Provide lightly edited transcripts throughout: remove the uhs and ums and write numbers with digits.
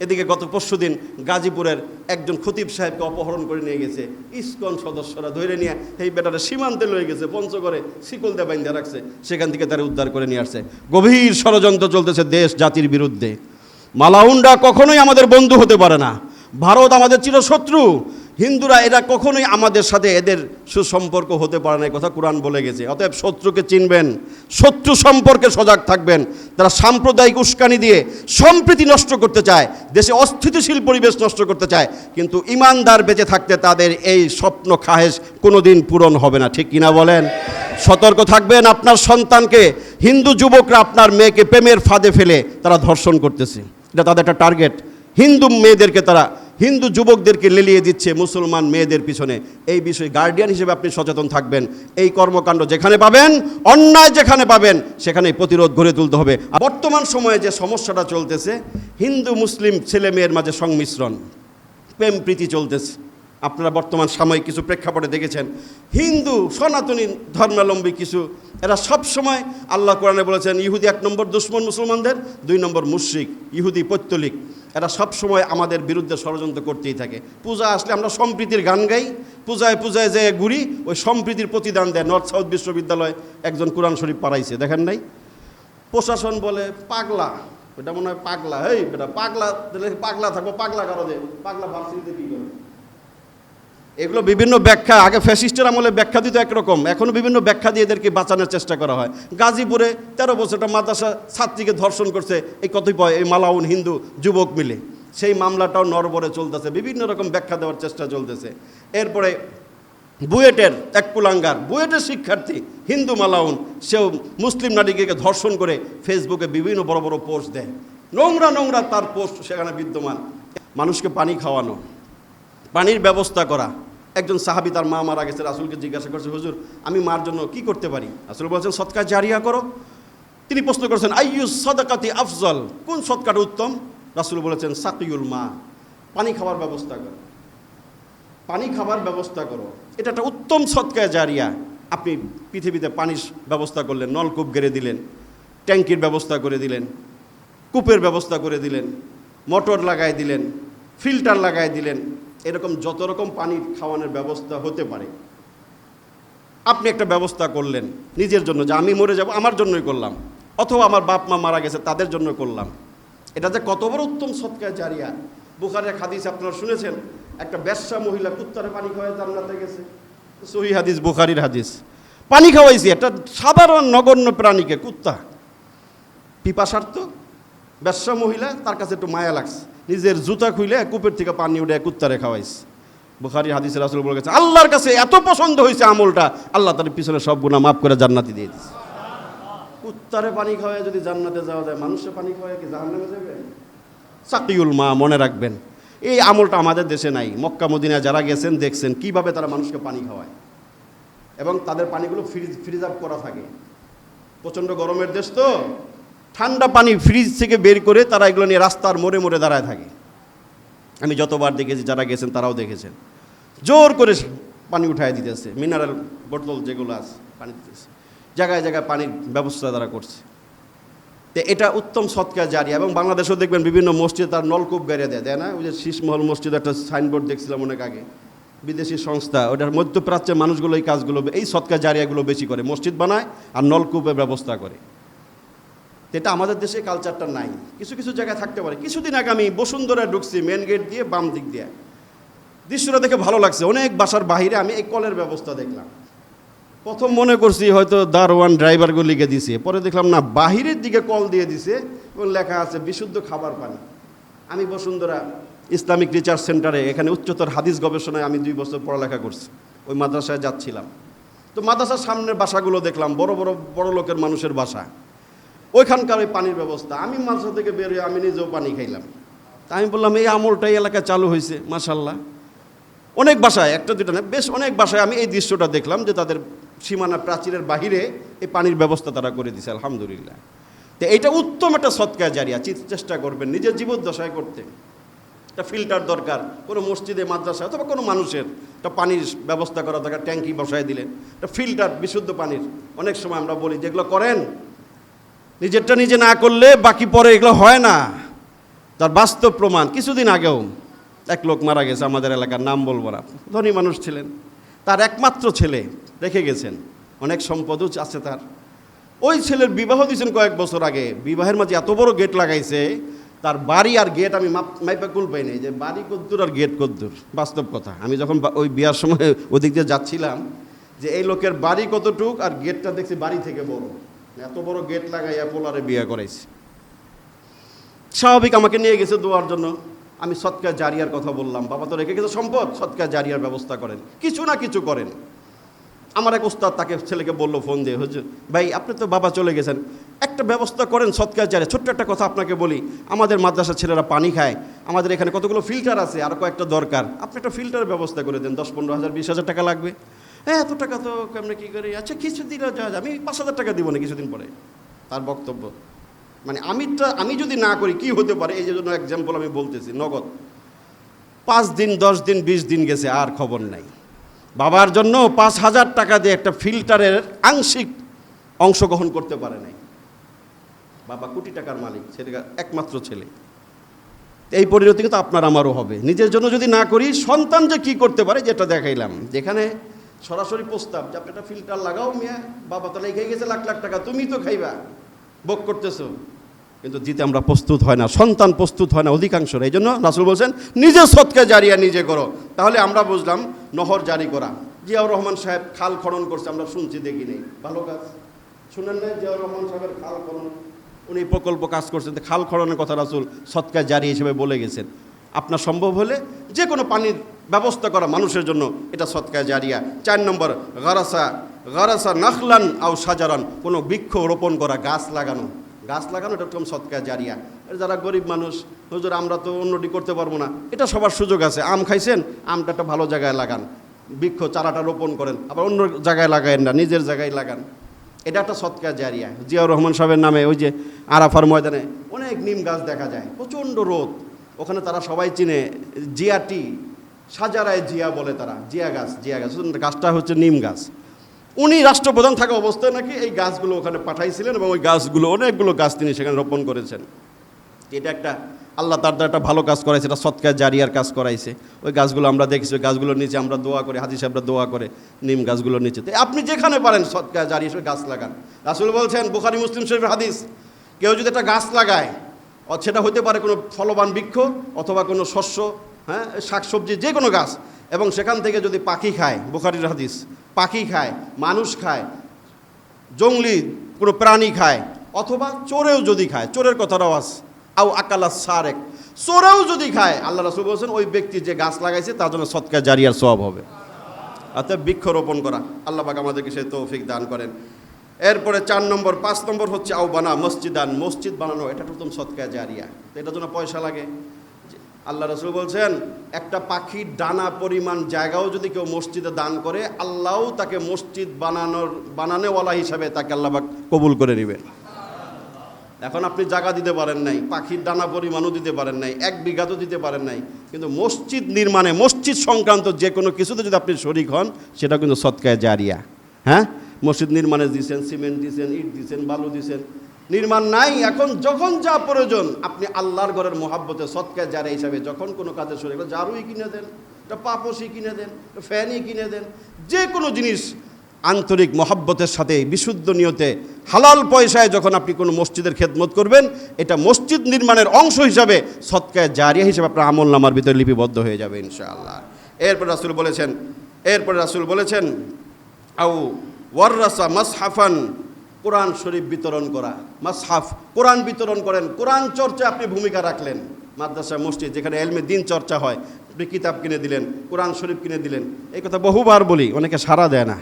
এদিকে গত পরশুদিন গাজীপুরের একজন খতিব সাহেবকে অপহরণ করে নিয়ে গেছে ইসকন সদস্যরা, ধরে নিয়ে এই বেটাটা সীমান্তে লয়ে গেছে, পঞ্চগড়ে শিকল দিয়ে বাইন্ধে রাখছে, সেখান থেকে তারা উদ্ধার করে নিয়ে আসছে। গভীর ষড়যন্ত্র চলতেছে দেশ জাতির বিরুদ্ধে। মালাউনরা কখনোই আমাদের বন্ধু হতে পারে না, ভারত আমাদের চিরশত্রু, হিন্দুরা এরা কখনোই আমাদের সাথে এদের সুসম্পর্ক হতে পারে না, কথা কোরআন বলে গেছে। অতএব শত্রুকে চিনবেন, শত্রু সম্পর্কে সজাগ থাকবেন। তারা সাম্প্রদায়িক উস্কানি দিয়ে সম্প্রীতি নষ্ট করতে চায়, দেশে অস্থিতিশীল পরিবেশ নষ্ট করতে চায়, কিন্তু ইমানদার বেঁচে থাকতে তাদের এই স্বপ্ন খাহেশ কোনোদিন পূরণ হবে না, ঠিক কিনা বলেন? সতর্ক থাকবেন। আপনার সন্তানকে, হিন্দু যুবকরা আপনার মেয়েকে প্রেমের ফাঁদে ফেলে তারা ধর্ষণ করতেছে, এটা তাদের একটা টার্গেট। হিন্দু মেয়েদেরকে তারা, হিন্দু যুবকদেরকে লেলিয়ে দিচ্ছে মুসলমান মেয়েদের পিছনে। এই বিষয়ে গার্ডিয়ান হিসেবে আপনি সচেতন থাকবেন। এই কর্মকাণ্ড যেখানে পাবেন, অন্যায় যেখানে পাবেন, সেখানে প্রতিরোধ গড়ে তুলতে হবে। বর্তমান সময়ে যে সমস্যাটা চলতেছে, হিন্দু মুসলিম ছেলে মেয়ের মাঝে সংমিশ্রণ, প্রেম প্রীতি চলতেছে। আপনারা বর্তমান সাময়িক কিছু প্রেক্ষাপটে দেখেছেন, হিন্দু সনাতনী ধর্মাবলম্বী কিছু, এরা সব সময়, আল্লাহ কোরআনে বলেছেন ইহুদি 1 নম্বর দুশমন মুসলমানদের, 2 নম্বর মুশরিক, ইহুদি পৈত্তলিক। এরা সব সময় আমাদের বিরুদ্ধে ষড়যন্ত্র করতেই থাকে। পূজা আসলে আমরা সম্প্রীতির গান গাই, পূজায় পূজায় যে ঘুরি, ওই সম্প্রীতির প্রতিদান দেয়। নর্থ সাউথ বিশ্ববিদ্যালয় একজন কোরআন শরীফ পাড়াইছে, দেখেন নাই? প্রশাসন বলে পাগলা, এটা মনে হয় পাগলা, এই বেটা পাগলা, পাগলা থাকবো, পাগলা কারো দে, পাগলা ভার্সিটিতে কী করে? এগুলো বিভিন্ন ব্যাখ্যা, আগে ফ্যাসিস্টের আমলে ব্যাখ্যা দিত একরকম, এখনও বিভিন্ন ব্যাখ্যা দিয়ে এদেরকে বাঁচানোর চেষ্টা করা হয়। গাজীপুরে 13 বছরটা মাদ্রাসা ছাত্রীকে ধর্ষণ করছে এই কতিপয় এই মালাউন হিন্দু যুবক মিলে, সেই মামলাটাও নরবরে চলতেছে, বিভিন্ন রকম ব্যাখ্যা দেওয়ার চেষ্টা চলতেছে। এরপরে বুয়েটের এক কুলাঙ্গার, বুয়েটের শিক্ষার্থী হিন্দু মালাউন, সেও মুসলিম নারীকে ধর্ষণ করে ফেসবুকে বিভিন্ন বড় বড় পোস্ট দেয়, নোংরা নোংরা তার পোস্ট সেখানে বিদ্যমান। মানুষকে পানি খাওয়ানো, পানির ব্যবস্থা করা। একজন সাহাবী, তার মা মারা গেছে, রাসূলকে জিজ্ঞাসা করছে, হুজুর আমি মার জন্য কি করতে পারি? রাসূল বলছেন সদকা জারিয়া করো। তিনি প্রশ্ন করেছেন আইয়ু সাদাকাতি আফজল, কোন সদকাটা উত্তম? রাসূল বলেছেন সাকিউল মা, পানি খাওয়ার ব্যবস্থা করো, পানি খাবার ব্যবস্থা করো, এটা একটা উত্তম সদকা জারিয়া। আপনি পৃথিবীতে পানির ব্যবস্থা করলেন, নলকূপ গেড়ে দিলেন, ট্যাঙ্কির ব্যবস্থা করে দিলেন, কূপের ব্যবস্থা করে দিলেন, মোটর লাগাই দিলেন, ফিল্টার লাগাই দিলেন, এরকম যত রকম পানি খাওয়ানোর ব্যবস্থা হতে পারে আপনি একটা ব্যবস্থা করলেন নিজের জন্য, যে আমি মরে যাব আমার জন্যই করলাম, অথবা আমার বাপ মা মারা গেছে তাদের জন্য করলাম। এটা যে কত বড় উত্তম সদকা জারিয়া। বুখারীর হাদিস আপনারা শুনেছেন, একটা বেশ্যা মহিলা কুত্তারে পানি খাওয়ায় জান্নাতে গেছে, সহিহ হাদিস, বুখারীর হাদিস। পানি খাওয়াইছে একটা সাধারণ নগণ্য প্রাণীকে, কুত্তা, পিপাসার্থ বেশ্যা মহিলা, তার কাছে একটু মায়া লাগছে, নিজের জুতা খুলে কূপের থেকে পানি উঠে কুত্তারে খাওয়াইছে। বুখারীর হাদিসে রাসূল বলে গেছে আল্লাহর কাছে এত পছন্দ হয়েছে আমলটা, আল্লাহ তার পিছনে সব গুনাহ মাফ করে জান্নাতি দিয়ে দিয়েছে। কুত্তারে পানি খাওয়ায় যদি জান্নাতে যাওয়া যায়, মানুষে পানি খাওয়ায় কি জাহান্নামে যাবে? সাকিউল মা, মনে রাখবেন এই আমলটা আমাদের দেশে নাই। মক্কা মদিনায় যারা গেছেন দেখছেন কিভাবে তারা মানুষকে পানি খাওয়ায়, এবং তাদের পানিগুলো ফ্রিজ আপ করা থাকে। প্রচণ্ড গরমের দেশ তো, ঠান্ডা পানি ফ্রিজ থেকে বের করে তারা এগুলো নিয়ে রাস্তার মোড়ে মোড়ে দাঁড়ায় থাকে। আমি যতবার দেখেছি, যারা গেছেন তারাও দেখেছেন, জোর করে পানি উঠায় দিতেছে, মিনারেল বোতল যেগুলো আছে পানি দিতেছে, জায়গায় জায়গায় পানির ব্যবস্থা তারা করছে। তো এটা উত্তম সদকা জারিয়া। এবং বাংলাদেশেও দেখবেন বিভিন্ন মসজিদে তার নলকূপ বেড়ে দেয় না? ওই যে শীষমহল মসজিদে একটা সাইনবোর্ড দেখছিলাম অনেক আগে, বিদেশি সংস্থা, ওটার মধ্যপ্রাচ্যের মানুষগুলো এই কাজগুলো, এই সদকা জারিয়াগুলো বেশি করে, মসজিদ বানায় আর নলকূপের ব্যবস্থা করে। এটা আমাদের দেশে কালচারটা নাই, কিছু কিছু জায়গায় থাকতে পারে। কিছুদিন আগে আমি বসুন্ধরায় ঢুকছি, মেন গেট দিয়ে বাম দিক দিয়ে, দৃশ্যটা দেখে ভালো লাগছে। অনেক বাসার বাহিরে আমি এই কলের ব্যবস্থা দেখলাম। প্রথম মনে করছি হয়তো দারোয়ান ড্রাইভারগুলো লিখে দিছে, পরে দেখলাম না, বাহিরের দিকে কল দিয়ে দিছে এবং লেখা আছে বিশুদ্ধ খাবার পানি। আমি বসুন্ধরা ইসলামিক রিসার্চ সেন্টারে, এখানে উচ্চতর হাদিস গবেষণায় আমি 2 বছর পড়ালেখা করছি, ওই মাদ্রাসায় যাচ্ছিলাম। তো মাদ্রাসার সামনের বাসাগুলো দেখলাম, বড় বড় বড় লোকের মানুষের বাসা, ওইখানকার ওই পানির ব্যবস্থা। আমি মাদ্রাসা থেকে বের হয়ে আমি নিজেও পানি খাইলাম। তা আমি বললাম এই আমলটা এই এলাকায় চালু হয়েছে, মাশাআল্লাহ। অনেক বাসায়, একটা দুটো না, বেশ অনেক বাসায় আমি এই দৃশ্যটা দেখলাম, যে তাদের সীমানা প্রাচীরের বাহিরে এই পানির ব্যবস্থা তারা করে দিয়েছে, আলহামদুলিল্লাহ। তো এইটা উত্তম একটা সদকা জারিয়া, চেষ্টা করবেন নিজের জীবদ্দশায় করতে। একটা ফিল্টার দরকার, কোনো মসজিদে মাদ্রাসা অথবা কোনো মানুষের একটা পানির ব্যবস্থা করা দরকার, ট্যাঙ্কি বসায় দিলেন, একটা ফিল্টার বিশুদ্ধ পানির। অনেক সময় আমরা বলি যেগুলো করেন নিজেরটা নিজে না করলে বাকি পরে এগুলো হয় না। তার বাস্তব প্রমাণ। কিছুদিন আগেও এক লোক মারা গেছে আমাদের এলাকার, নাম বলবো না, ধনী মানুষ ছিলেন, তার একমাত্র ছেলে রেখে গেছেন, অনেক সম্পদও আছে তার। ওই ছেলের বিবাহ দিয়েছেন কয়েক বছর আগে, বিবাহের মাঝে এত বড় গেট লাগাইছে, তার বাড়ি আর গেট আমি মাইপা কুল পাই নাই যে বাড়ি কদ্দুর আর গেট কদ্দুর। বাস্তব কথা, আমি যখন ওই বিয়ার সময় ওদিক দিয়ে যাচ্ছিলাম, যে এই লোকের বাড়ি কতটুক আর গেটটা দেখছি বাড়ি থেকে বড়, এত বড় গেট লাগাইয়া পোলারে বিয়ে করাইছে। স্বাভাবিক আমাকে নিয়ে গেছে দোয়ার জন্য, আমি সৎকা জারিয়ার কথা বললাম, বাবা তো রেখে গেছে সম্পদ, সৎকা জারিয়ার ব্যবস্থা করেন, কিছু না কিছু করেন। আমার এক ওস্তাদ তাকে ছেলেকে বললো ফোন দিয়ে, হুজুর ভাই আপনি তো বাবা চলে গেছেন, একটা ব্যবস্থা করেন সৎকা জারিয়া। ছোট্ট একটা কথা আপনাকে বলি, আমাদের মাদ্রাসার ছেলেরা পানি খায়, আমাদের এখানে কতগুলো ফিল্টার আছে, আর কয়েকটা দরকার, আপনি একটা ফিল্টারের ব্যবস্থা করে দেন, 10-15 হাজার 20,000 টাকা লাগবে। হ্যাঁ এত টাকা তো কেমনে কী করি, আচ্ছা কিছু দিলে যা, আমি 5,000 টাকা দিব না কিছুদিন পরে। তার বক্তব্য মানে আমি যদি না করি কি হতে পারে, এই জন্য এক্সাম্পল আমি বলতেছি। নগদ 5 দিন 10 দিন 20 দিন গেছে, আর খবর নাই। বাবার জন্য 5,000 টাকা দিয়ে একটা ফিল্টারের আংশিক অংশগ্রহণ করতে পারে নাই। বাবা কোটি টাকার মালিক, ছেলেটা একমাত্র ছেলে। এই পরিণতি কিন্তু আপনার আমারও হবে। নিজের জন্য যদি না করি, সন্তান যে কী করতে পারে যেটা দেখাইলাম, যেখানে সরাসরি প্রস্তাব যে আপনি একটা ফিল্টার লাগাও মিয়া, বাবা তো লেগে গেছে লাখ লাখ টাকা, তুমি তো খাইবা, ভোগ করতেছো, কিন্তু দিতে আমরা প্রস্তুত হয় না, সন্তান প্রস্তুত হয় না অধিকাংশরা। এই জন্য রাসূল বলছেন নিজে সদকা জারিয়া নিজে করো। তাহলে আমরা বুঝলাম নহর জারি করা। জিয়াউর রহমান সাহেব খাল খনন করছে, আমরা শুনছি দেখি নেই, ভালো কাজ শুনেন না? জিয়াউর রহমান সাহেবের খাল খনন, উনি প্রকল্প কাজ করছেন, খাল খননের কথা রাসূল সদকা জারি হিসেবে বলে গেছেন। আপনার সম্ভব হলে যে কোনো পানির ব্যবস্থা করা মানুষের জন্য, এটা সদকা জারিয়া। 4 নম্বর গারাসা নাখলান আও সাজারান, কোনো বৃক্ষ রোপণ করা, গাছ লাগানো এটা একদম সদকা জারিয়া। যারা গরিব মানুষ, হুজুর আমরা তো অন্যটি করতে পারবো না, এটা সবার সুযোগ আছে। আম খাইছেন, আমটা একটা ভালো জায়গায় লাগান, বৃক্ষ চারাটা রোপণ করেন, আবার অন্য জায়গায় লাগায়েন না, নিজের জায়গায় লাগান, এটা একটা সদকা জারিয়া। জিয়াউর রহমান সাহেবের নামে ওই যে আরাফার ময়দানে অনেক নিম গাছ দেখা যায়, প্রচণ্ড রোদ, ওখানে তারা সবাই চিনে জিয়াটি, সাজারায় জিয়া বলে তারা, জিয়া গাছ গাছটা হচ্ছে নিম গাছ। উনি রাষ্ট্রপ্রধান থাকা অবস্থায় নাকি এই গাছগুলো ওখানে পাঠাইছিলেন, এবং ওই গাছগুলো অনেকগুলো গাছ তিনি সেখানে রোপণ করেছেন। এটা একটা আল্লাহ তার দ্বারা একটা ভালো কাজ করাইছে, এটা সদকা জারিয়ার কাজ করাইছে। ওই গাছগুলো আমরা দেখেছি, ওই গাছগুলোর নিচে আমরা দোয়া করে, হাজি সাহেবরা দোয়া করে নিম গাছগুলোর নিচে। তো আপনি যেখানে পারেন সদকা জারিয়া হিসেবে গাছ লাগান। রাসূল বলছেন, বুখারী মুসলিম শরীফের হাদিস, কেউ যদি একটা গাছ লাগায়, সেটা হতে পারে কোনো ফলবান বৃক্ষ অথবা কোনো শস্য, হ্যাঁ শাকসবজি, যে কোনো গাছ, এবং সেখান থেকে যদি পাখি খায়, বুখারীর হাদিস, পাখি খায়, মানুষ খায়, জঙ্গলি কোনো প্রাণী খায়, অথবা চোরেও যদি খায়, চোরের কথাটাও আছে, আও আকালা সারেক, চোরেও যদি খায়, আল্লাহ রাসূল বলছেন ওই ব্যক্তি যে গাছ লাগাইছে তার জন্য সদকা জারিয়ার সওয়াব হবে। অর্থাৎ বৃক্ষ রোপণ করা, আল্লাহ পাক আমাদেরকে সেই তৌফিক দান করেন। এরপরে 4 নম্বর 5 নম্বর হচ্ছে আও বানা মসজিদান, মসজিদ বানানো, এটা প্রথম সদকা জারিয়া। তো এটার জন্য পয়সা লাগে। আল্লাহ রাসূল বলছেন একটা পাখির ডানা পরিমাণ জায়গাও যদি কেউ মসজিদে দান করে, আল্লাহও তাকে মসজিদ বানানোওয়ালা হিসাবে তাকে আল্লাহ পাক কবুল করে নেবেন। এখন আপনি জায়গা দিতে পারেন নাই, পাখির ডানা পরিমাণও দিতে পারেন নাই, 1 বিঘা তো দিতে পারেন নাই, কিন্তু মসজিদ নির্মাণে, মসজিদ সংক্রান্ত যে কোনো কিছুতে যদি আপনি শরীক হন, সেটা কিন্তু সদকা জারিয়া। হ্যাঁ, মসজিদ নির্মাণে দিয়েছেন, সিমেন্ট দিয়েছেন, ইট দিয়েছেন, বালু দিয়েছেন, নির্মাণ নাই, এখন যখন যা প্রয়োজন আপনি আল্লাহর ঘরের মোহাব্বতে সদকা জারিয়া হিসাবে যখন কোনো কাজে শরীক, জারুই কিনে দেন, একটা পাপোশি কিনে দেন, ফ্যানই কিনে দেন, যে কোনো জিনিস আন্তরিক মহাব্বতের সাথে বিশুদ্ধ নিয়তে হালাল পয়সায় যখন আপনি কোনো মসজিদের খেদমত করবেন, এটা মসজিদ নির্মাণের অংশ হিসাবে সদকা জারিয়া হিসাবে আপনার আমল নামার ভিতরে লিপিবদ্ধ হয়ে যাবে ইনশাআল্লাহ। এরপর রাসূল বলেছেন আও ওয়াররাসা মাসহাফান, কোরআন শরীফ বিতরণ করা, মাসহাফ কোরআন বিতরণ করেন, কোরআন চর্চা আপনি ভূমিকা রাখলেন। মাদ্রাসা মসজিদ যেখানে এলমে দিন চর্চা হয়, আপনি কিতাব কিনে দিলেন, কোরআন শরীফ কিনে দিলেন। এই কথা বহুবার বলি, অনেকে সাড়া দেয় না।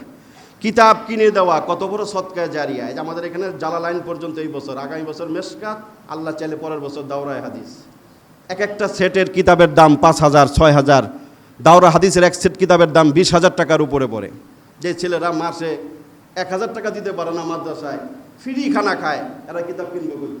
কিতাব কিনে দেওয়া কত বড় সদকা জারিয়া। এই যে আমাদের এখানে জালালাইন পর্যন্ত এই বছর, আগামী বছর মেশকাত, আল্লাহ চাইলে পরের বছর দাওরায়ে হাদিস। একটা সেটের কিতাবের দাম 5,000 6,000, দাওরা হাদিসের এক সেট কিতাবের দাম 20,000 টাকার উপরে পড়ে। যে ছেলেরা মাসে 1,000 টাকা দিতে পারে না মাদ্রাসায়, ফ্রি খানা খায়, এরা কিতাব কিনবে কই?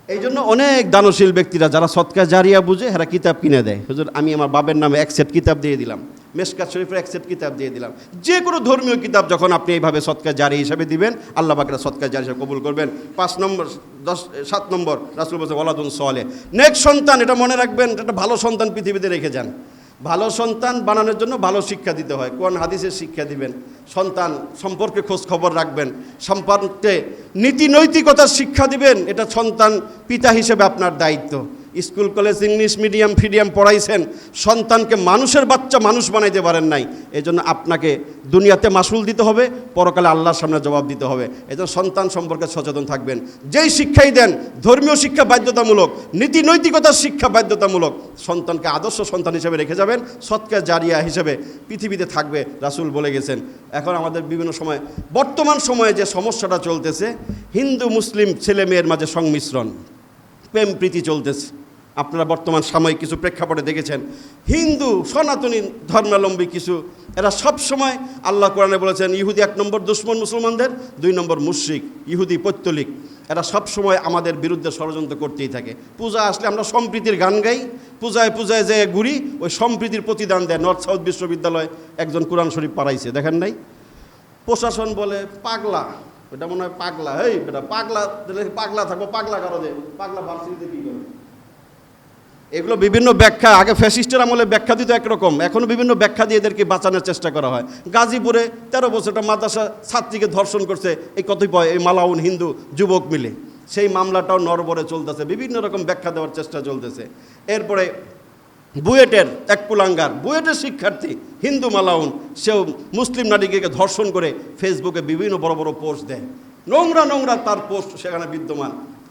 এই জন্য অনেক দানশীল ব্যক্তিরা যারা সদকা জারিয়া বুঝে, এরা কিতাব কিনে দেয়। হুজুর আমি আমার বাবার নামে 1 সেট কিতাব দিয়ে দিলাম, মেশকাত শরীফের এক সেট কিতাব দিয়ে দিলাম। যে কোনো ধর্মীয় কিতাব যখন আপনি এইভাবে সদকা জারি হিসাবে দিবেন, আল্লাহ পাকের সদকা জারি হিসাবে কবুল করবেন। 7 নম্বর রাসূল বলছে ওয়ালাদুন সালেহ, নেক সন্তান। এটা মনে রাখবেন, একটা ভালো সন্তান পৃথিবীতে রেখে যান। ভালো সন্তান বানানোর জন্য ভালো শিক্ষা দিতে হয়। কোন হাদিসের শিক্ষা দিবেন, সন্তান সম্পর্কে খোঁজ খবর রাখবেন, সম্পর্কে নীতি নৈতিকতার শিক্ষা দিবেন। এটা সন্তান পিতা হিসেবে আপনার দায়িত্ব। স্কুল কলেজ ইংলিশ মিডিয়াম ফিডিয়াম পড়াইছেন, সন্তানকে মানুষের বাচ্চা মানুষ বানাইতে পারেন নাই। এই জন্য আপনাকে দুনিয়াতে মাসুল দিতে হবে, পরকালে আল্লাহর সামনে জবাব দিতে হবে। এই জন্য সন্তান সম্পর্কে সচেতন থাকবেন। যেই শিক্ষাই দেন, ধর্মীয় শিক্ষা বাধ্যতামূলক, নীতি নৈতিকতার শিক্ষা বাধ্যতামূলক। সন্তানকে আদর্শ সন্তান হিসেবে রেখে যাবেন, সদকা জারিয়া হিসেবে পৃথিবীতে থাকবে, রাসূল বলে গেছেন। এখন আমাদের বিভিন্ন সময়, বর্তমান সময়ে যে সমস্যাটা চলতেছে, হিন্দু মুসলিম ছেলে মেয়ের মাঝে সংমিশ্রণ, প্রেম প্রীতি চলতেছে। আপনারা বর্তমান সাময়িক কিছু প্রেক্ষাপটে দেখেছেন, হিন্দু সনাতনী ধর্মাবলম্বী কিছু, এরা সব সময়, আল্লাহ কোরআনে বলেছেন ইহুদি 1 নম্বর দুশমন মুসলমানদের, 2 নম্বর মুশরিক, ইহুদি পৈত্তলিক। এরা সব সময় আমাদের বিরুদ্ধে ষড়যন্ত্র করতেই থাকে। পূজা আসলে আমরা সম্প্রীতির গান গাই, পূজায় পূজায় যে ঘুরি, ওই সম্প্রীতির প্রতিদান দেয়। নর্থ সাউথ বিশ্ববিদ্যালয় একজন কোরআন শরীফ পাড়াইছে, দেখেন নাই? প্রশাসন বলে পাগলা, ওটা মনে হয় পাগলা, এই বেটা পাগলা, পাগলা থাকবো, পাগলা কারো যে পাগলা ভার্সিটিতে কী করে। এগুলো বিভিন্ন ব্যাখ্যা, আগে ফ্যাসিস্টের আমলে ব্যাখ্যা দিত একরকম, এখনও বিভিন্ন ব্যাখ্যা দিয়ে এদেরকে বাঁচানোর চেষ্টা করা হয়। গাজীপুরে 13 বছর একটা মাদ্রাসা ছাত্রীকে ধর্ষণ করছে এই কতিপয় এই মালাউন হিন্দু যুবক মিলে, সেই মামলাটাও নরবরে চলতেছে, বিভিন্ন রকম ব্যাখ্যা দেওয়ার চেষ্টা চলতেছে। এরপরে বুয়েটের এক কুলাঙ্গার, বুয়েটের শিক্ষার্থী হিন্দু মালাউন, সেও মুসলিম নারীকে ধর্ষণ করে ফেসবুকে বিভিন্ন বড় বড় পোস্ট দেয়, নোংরা নোংরা তার পোস্ট সেখানে বিদ্যমান।